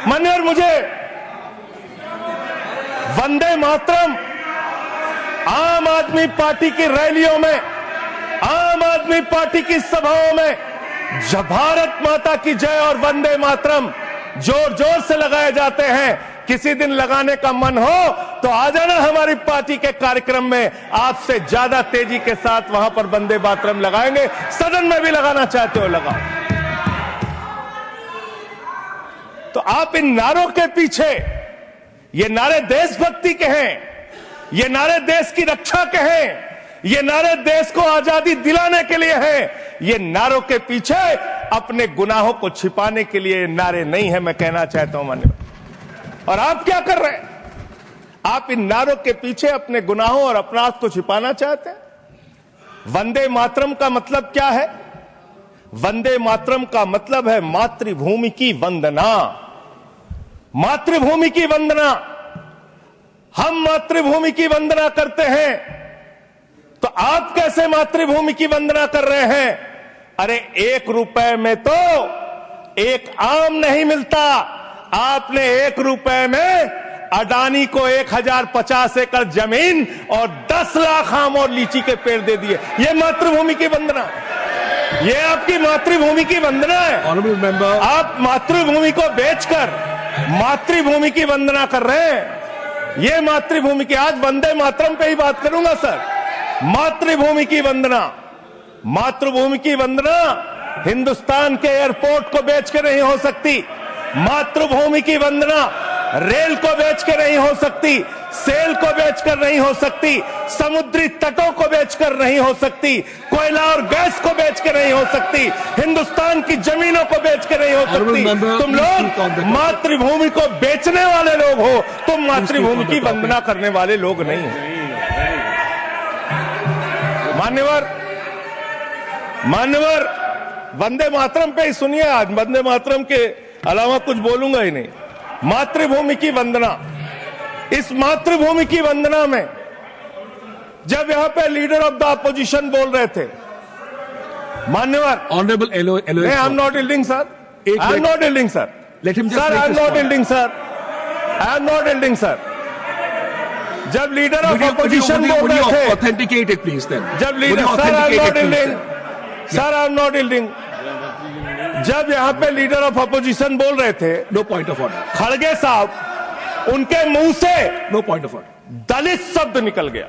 मान्यवर, मुझे वंदे मातरम आम आदमी पार्टी की रैलियों में, आम आदमी पार्टी की सभाओं में जब भारत माता की जय और वंदे मातरम जोर जोर से लगाए जाते हैं, किसी दिन लगाने का मन हो तो आ जाना हमारी पार्टी के कार्यक्रम में, आपसे ज्यादा तेजी के साथ वहां पर वंदे मातरम लगाएंगे। सदन में भी लगाना चाहते हो लगाओ। तो आप इन नारों के पीछे, ये नारे देशभक्ति के हैं, ये नारे देश की रक्षा के हैं, ये नारे देश को आजादी दिलाने के लिए हैं। ये नारों के पीछे अपने गुनाहों को छिपाने के लिए नारे नहीं है, मैं कहना चाहता हूं माननीय। और आप क्या कर रहे हैं? आप इन नारों के पीछे अपने गुनाहों और अपराध को छिपाना चाहते हैं। वंदे मातरम का मतलब क्या है? वंदे मातरम का मतलब है मातृभूमि की वंदना। मातृभूमि की वंदना। हम मातृभूमि की वंदना करते हैं, तो आप कैसे मातृभूमि की वंदना कर रहे हैं? अरे 1 रुपए में तो एक आम नहीं मिलता। आपने 1 रुपए में अडानी को 1050 एकड़ जमीन और 10 लाख आम और लीची के पेड़ दे दिए। ये मातृभूमि की वंदना, ये आपकी मातृभूमि की वंदना है। आप मातृभूमि को बेचकर मातृभूमि की वंदना कर रहे हैं। ये मातृभूमि की, आज वंदे मातरम पे ही बात करूंगा सर। मातृभूमि की वंदना, मातृभूमि की वंदना हिंदुस्तान के एयरपोर्ट को बेच के नहीं हो सकती। मातृभूमि की वंदना रेल को बेच के नहीं हो सकती, सेल को बेचकर नहीं हो सकती, समुद्री तटों को बेचकर नहीं हो सकती, कोयला और गैस को बेच के नहीं हो सकती, हिंदुस्तान की जमीनों को बेच के नहीं हो सकती। तुम लोग मातृभूमि को बेचने वाले लोग हो, तुम मातृभूमि की वंदना करने वाले लोग नहीं हो। मान्यवर, वंदे मातरम पे ही सुनिए। आज वंदे मातरम के अलावा कुछ बोलूंगा ही नहीं। मातृभूमि की वंदना, इस मातृभूमि की वंदना में जब यहां पे लीडर ऑफ द अपोजिशन बोल रहे थे, मान्यवर, honourable I am not yielding sir, I am not yielding sir, sir I am not yielding sir, I am not yielding sir. जब लीडर ऑफ अपोजिशन बोल रहे थे, ऑथेंटिकेट इट प्लीज देन। जब leader, sir I am not yielding, sir I am not yielding. जब यहां पे leader of opposition बोल रहे थे, नो पॉइंट ऑफ ऑर्डर, खड़गे साहब, उनके मुंह से नो पॉइंट ऑफ ऑर्डर, दलित शब्द निकल गया,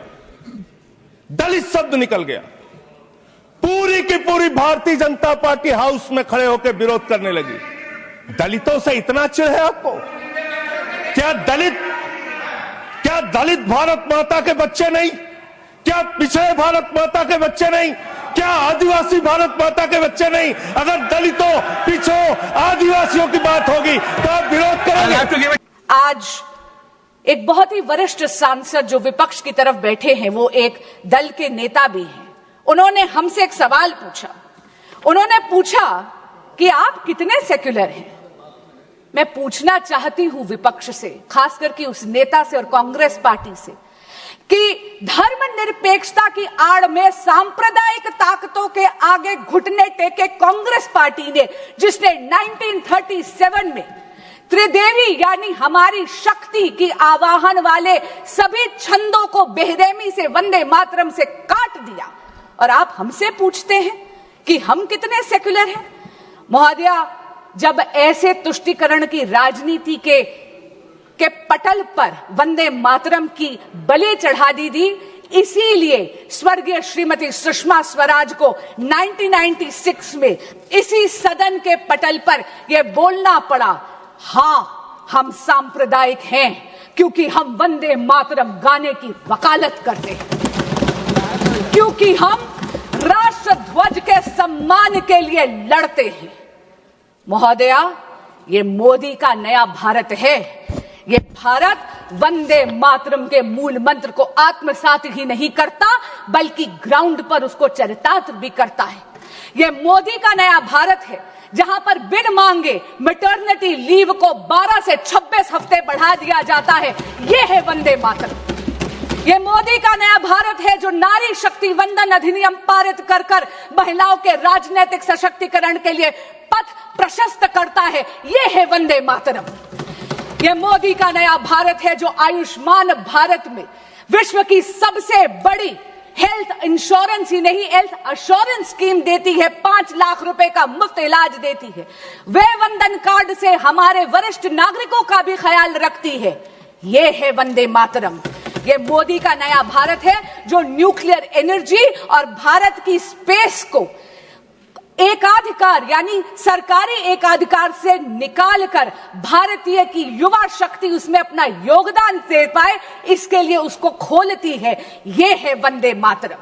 दलित शब्द निकल गया। पूरी की पूरी भारतीय जनता पार्टी हाउस में खड़े होकर विरोध करने लगी। दलितों से इतना चिढ़ है आपको? क्या दलित भारत माता के बच्चे नहीं? क्या पिछड़े भारत माता के बच्चे नहीं? क्या आदिवासी भारत माता के बच्चे नहीं? अगर दलितों, पिछड़ों, आदिवासियों की बात होगी तो आप विरोध करेंगे? आज एक बहुत ही वरिष्ठ सांसद जो विपक्ष की तरफ बैठे हैं, वो एक दल के नेता भी हैं। उन्होंने हमसे एक सवाल पूछा। उन्होंने पूछा कि आप कितने सेक्युलर हैं? मैं पूछना चाहती हूं विपक्ष से, खास करके उस नेता से और कांग्रेस पार्टी से, कि धर्मनिरपेक्षता की आड़ में सांप्रदायिक ताकतों के आगे घुटने टेके कांग्रेस पार्टी ने, जिसने 1937 में त्रिदेवी यानी हमारी शक्ति की आवाहन वाले सभी छंदों को बेरहमी से वंदे मातरम से काट दिया, और आप हमसे पूछते हैं कि हम कितने सेक्युलर हैं? महोदया, जब ऐसे तुष्टीकरण की राजनीति के पटल पर वंदे मातरम की बलि चढ़ा दी थी, इसीलिए स्वर्गीय श्रीमती सुषमा स्वराज को 1996 में इसी सदन के पटल पर यह बोलना पड़ा, हां हम सांप्रदायिक हैं क्योंकि हम वंदे मातरम गाने की वकालत करते हैं, क्योंकि हम राष्ट्र ध्वज के सम्मान के लिए लड़ते हैं। महोदया, ये मोदी का नया भारत है। ये भारत वंदे मातरम के मूल मंत्र को आत्मसात ही नहीं करता, बल्कि ग्राउंड पर उसको चरितार्थ भी करता है। ये मोदी का नया भारत है, जहां पर बिन मांगे मैटरनिटी लीव को 12 से 26 हफ्ते बढ़ा दिया जाता है। ये है वंदे मातरम। ये मोदी का नया भारत है जो नारी शक्ति वंदन अधिनियम पारित कर कर महिलाओं के राजनीतिक सशक्तिकरण के लिए पथ प्रशस्त करता है। ये है वंदे मातरम। ये मोदी का नया भारत है जो आयुष्मान भारत में विश्व की सबसे बड़ी हेल्थ इंश्योरेंस ही नहीं, हेल्थ अश्योरेंस स्कीम देती है, 5 लाख रुपए का मुफ्त इलाज देती है। वे वंदन कार्ड से हमारे वरिष्ठ नागरिकों का भी ख्याल रखती है। ये है वंदे मातरम। ये मोदी का नया भारत है जो न्यूक्लियर एनर्जी और भारत की स्पेस को एकाधिकार यानी सरकारी एकाधिकार से निकालकर भारतीय की युवा शक्ति उसमें अपना योगदान दे पाए, इसके लिए उसको खोलती है। ये है वंदे मातरम।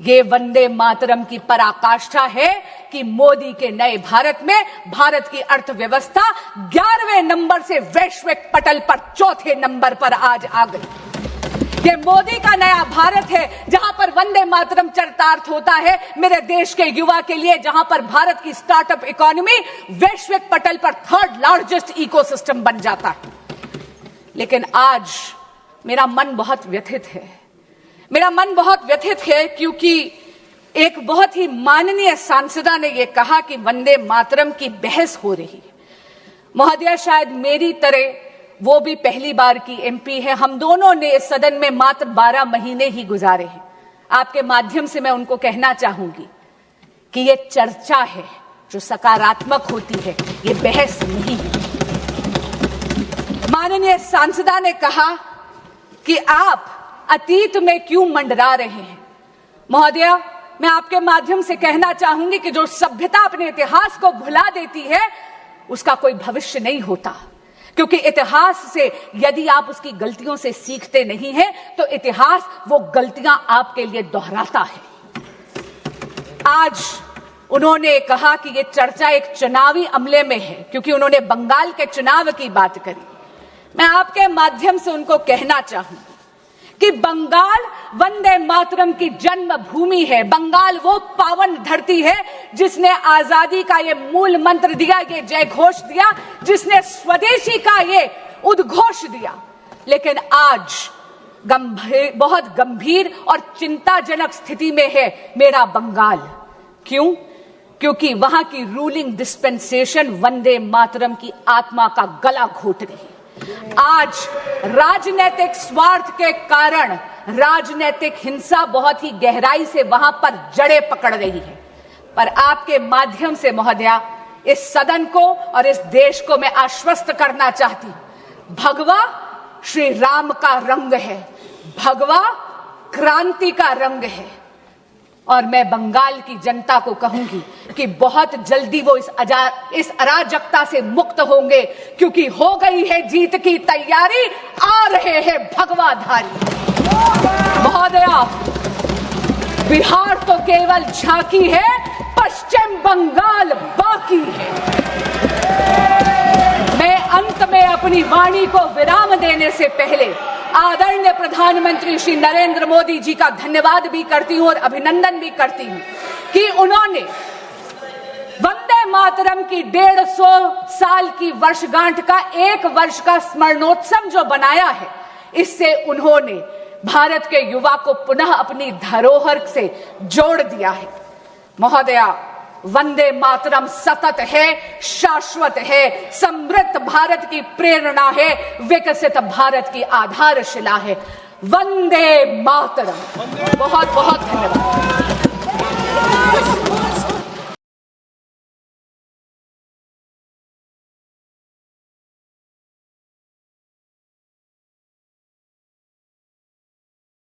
ये वंदे मातरम की पराकाष्ठा है कि मोदी के नए भारत में भारत की अर्थव्यवस्था 11वें नंबर से वैश्विक पटल पर 4थे नंबर पर आज आ गई। ये मोदी का नया भारत है जहां पर वंदे मातरम चरितार्थ होता है मेरे देश के युवा के लिए, जहां पर भारत की स्टार्टअप इकोनॉमी वैश्विक पटल पर 3rd लार्जेस्ट इकोसिस्टम बन जाता है। लेकिन आज मेरा मन बहुत व्यथित है। मेरा मन बहुत व्यथित है क्योंकि एक बहुत ही माननीय सांसदा ने यह कहा कि वंदे मातरम की बहस हो रही है। महोदय, शायद मेरी तरह वो भी पहली बार की एमपी है। हम दोनों ने इस सदन में मात्र 12 महीने ही गुजारे हैं। आपके माध्यम से मैं उनको कहना चाहूंगी कि ये चर्चा है जो सकारात्मक होती है, ये बहस नहीं है। माननीय सांसदा ने कहा कि आप अतीत में क्यों मंडरा रहे हैं। महोदय, मैं आपके माध्यम से कहना चाहूंगी कि जो सभ्यता अपने इतिहास को भुला देती है उसका कोई भविष्य नहीं होता, क्योंकि इतिहास से यदि आप उसकी गलतियों से सीखते नहीं हैं तो इतिहास वो गलतियां आपके लिए दोहराता है। आज उन्होंने कहा कि ये चर्चा एक चुनावी अमले में है क्योंकि उन्होंने बंगाल के चुनाव की बात करी। मैं आपके माध्यम से उनको कहना चाहूं कि बंगाल वंदे मातरम की जन्मभूमि है। बंगाल वो पावन धरती है जिसने आजादी का ये मूल मंत्र दिया, ये जय घोष दिया, जिसने स्वदेशी का ये उद्घोष दिया। लेकिन आज बहुत गंभीर और चिंताजनक स्थिति में है मेरा बंगाल। क्यों? क्योंकि वहां की रूलिंग डिस्पेंसेशन वंदे मातरम की आत्मा का गला घोट रही है। आज राजनीतिक स्वार्थ के कारण राजनीतिक हिंसा बहुत ही गहराई से वहां पर जड़ें पकड़ रही है। पर आपके माध्यम से महोदया इस सदन को और इस देश को मैं आश्वस्त करना चाहती हूं, भगवा श्री राम का रंग है, भगवा क्रांति का रंग है। और मैं बंगाल की जनता को कहूंगी कि बहुत जल्दी वो इस अराजकता से मुक्त होंगे, क्योंकि हो गई है जीत की तैयारी, आ रहे हैं भगवाधारी। महोदया, बिहार तो केवल झांकी है, पश्चिम बंगाल बाकी है। मैं अंत में अपनी वाणी को विराम देने से पहले आदरणीय प्रधानमंत्री श्री नरेंद्र मोदी जी का धन्यवाद भी करती हूं और अभिनंदन भी करती हूं कि उन्होंने वंदे मातरम की 150 साल की वर्षगांठ का 1 वर्ष का स्मरणोत्सव जो बनाया है, इससे उन्होंने भारत के युवा को पुनः अपनी धरोहर से जोड़ दिया है। महोदया, वंदे मातरम सतत है, शाश्वत है, समृद्ध भारत की प्रेरणा है, विकसित भारत की आधारशिला है। वंदे मातरम। बहुत बहुत धन्यवाद।